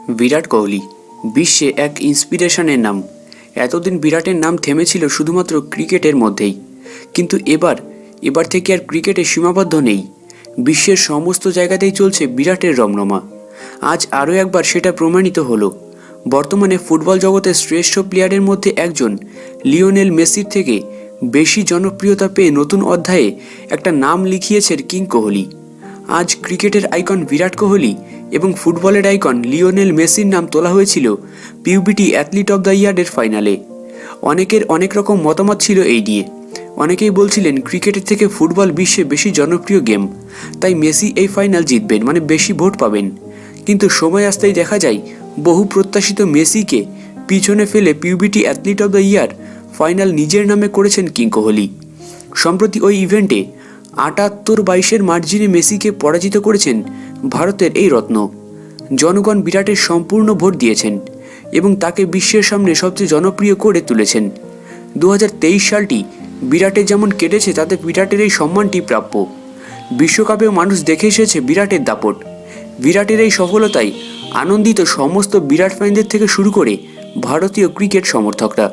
বিরাট কোহলি বিশ্বে এক ইন্সপিরেশনের নাম। এতদিন বিরাটের নাম থেমেছিল শুধুমাত্র ক্রিকেটের মধ্যেই, কিন্তু এবার থেকে আর ক্রিকেটে সীমাবদ্ধ নেই। বিশ্বের সমস্ত জায়গাতেই চলছে বিরাটের রমরমা। আজ আরও একবার সেটা প্রমাণিত হলো। বর্তমানে ফুটবল জগতের শ্রেষ্ঠ প্লেয়ারের মধ্যে একজন লিওনেল মেসির থেকে বেশি জনপ্রিয়তা পেয়ে নতুন অধ্যায়ে একটা নাম লিখিয়েছেন কিং কোহলি। আজ ক্রিকেটের আইকন বিরাট কোহলি এবং ফুটবলের আইকন লিওনেল মেসির নাম তোলা হয়েছিল পিউবিটি অ্যাথলিট অব দ্য ইয়ারের ফাইনালে। অনেকের অনেক রকম মতামত ছিল এই নিয়ে। অনেকেই বলছিলেন ক্রিকেটের থেকে ফুটবল বিশ্বে বেশি জনপ্রিয় গেম, তাই মেসি এই ফাইনাল জিতবেন, মানে বেশি ভোট পাবেন। কিন্তু সময় আসতেই দেখা যায় বহু প্রত্যাশিত মেসিকে পিছনে ফেলে পিউবিটি athlete of the year final নিজের নামে করেছেন কিং কোহলি। সম্প্রতি ওই ইভেন্টে ৭৮-২২ মার্জিনে মেসিকে পরাজিত করেছেন ভারতের এই রত্ন। জনগণ বিরাটের সম্পূর্ণ ভোট দিয়েছেন এবং তাকে বিশ্বের সামনে সবচেয়ে জনপ্রিয় করে তুলেছেন। ২০২৩ সালটি বিরাটের যেমন কেটেছে, তাতে বিরাটের এই সম্মানটি প্রাপ্য। বিশ্বকাপেও মানুষ দেখে এসেছে বিরাটের দাপট। বিরাটের এই সফলতায় আনন্দিত সমস্ত বিরাট ফ্যানদের থেকে শুরু করে ভারতীয় ক্রিকেট সমর্থকরা।